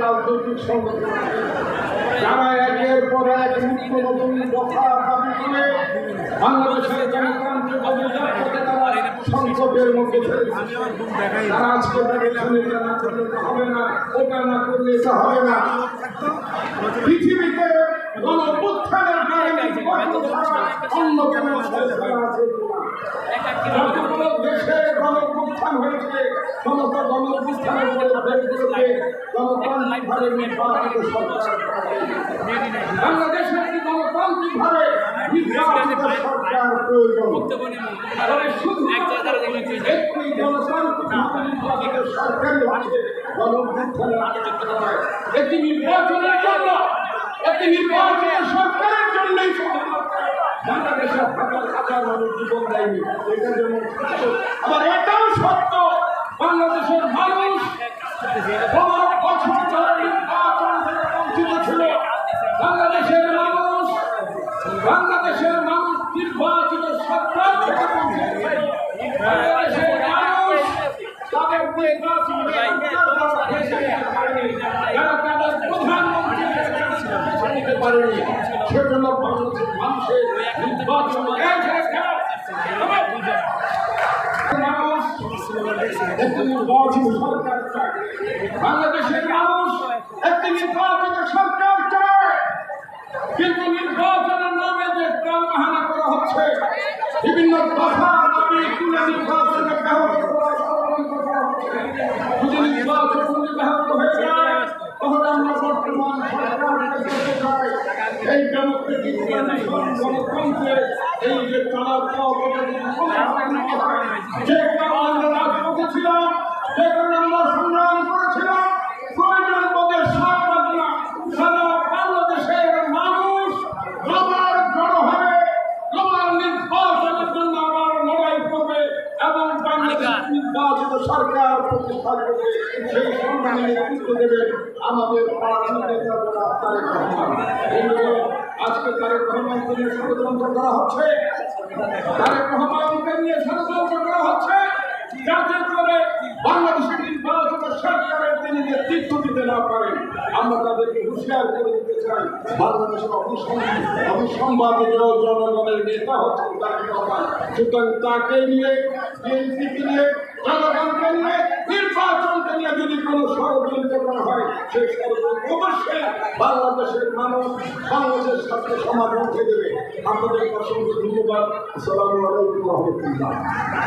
রাজনৈতিক সংগঠন যারা একের পর এক নিত্য নতুন দফা দাবি করে বাংলাদেশের গণতান্ত্রিক অভিযান করতে তারা সংকটের মধ্যে তারা আজকে এটা না করলে হবে না, ওটা না করলে এটা হবে না। পৃথিবীতে গণঅভ্যুত্থানের অন্য কোনো যতগুলো দেশে গণঅভ্যুত্থান হয়েছে সমস্ত গণঅভ্যুত্থানের গণতান্ত্রিকভাবে নির্বাচিত সরকার। বাংলাদেশে একটি গণতান্ত্রিকভাবে নির্বাচিত সরকার প্রয়োজন। তবে শুধু একটি গণতান্ত্রিকভাবে নির্বাচিত সরকারই হচ্ছে গণঅভ্যুত্থানের একটি নির্বাচনের জন্য, একটি নির্বাচিত সরকারের জন্যই বাংলাদেশের হাজার হাজার মানুষ জীবন দেয়নি। এটা যেমন আবার এটাও সত্য, বাংলাদেশের মানুষ বছর ধরে নির্বাচন থেকে বঞ্চিত ছিল। বাংলাদেশের মানুষ নির্বাচিত সরকার থেকে বঞ্চিত ছিল। বাংলাদেশের মানুষ তাদের যারা তাদের প্রধানমন্ত্রী নিতে পারেনি, সেজন্য বাংলাদেশের মানুষের নির্বাচন একটি নির্বাচিত সরকার চায়। বাংলাদেশের মানুষ একটি নির্বাচিত সরকার চায়, কিন্তু নির্বাচনের নামে যে টালবাহানা করা হচ্ছে, বিভিন্ন দফা দাবি তুলে নির্বাচনকে ব্যাহত করার ষড়যন্ত্র করা হচ্ছে। যদি নির্বাচন ব্যাহত হয়ে যায় তাহলে আমরা বর্তমান সরকারকে বলতে চাই, এই ডেমোক্রেটিক গণতন্ত্রের এই যে চলার যে কারণে রাজপথে ছিলাম, যে কারণে আমরা সংগ্রাম করেছিলাম, প্রয়োজন বোধে সারা বাংলাদেশের মানুষ আবার জড়ো হবে, আবার নির্বাচনের জন্য আবার লড়াই করবে এবং বাংলাদেশ নির্বাচিত সরকার প্রতিষ্ঠা করবে। সেই সংগ্রামে নেতৃত্ব দেবেন আমাদের প্রার্থী নেতা তারেক রহমান। আজকে তারেক রহমানকে নিয়ে ষড়যন্ত্র করা হচ্ছে, তারেক রহমানকে নিয়ে ষড়যন্ত্র করা হচ্ছে যাতে করে বাংলাদেশের নির্বাচিত সরকারের তিনি নেতৃত্ব দিতে না পারেন। আমরা তাদেরকে হুঁশিয়ার করে দিতে চাই, বাংলাদেশের অবিসংবাদিত জনগণের নেতা হচ্ছেন তারেক রহমান। সুতরাং তাকে নিয়ে, বিএনপিকে নিয়ে, জনগণকে নিয়ে, নির্বাচনকে নিয়ে যদি কোনো ষড়যন্ত্র করা হয়, সেই ষড়যন্ত্র অবশ্যই বাংলাদেশের মানুষ বাংলাদেশের সাথে সমাধান দেবে। আপনাদের অসংখ্য ধন্যবাদ। আসসালামু আলাইকুম ওয়া রাহমাতুল্লাহ।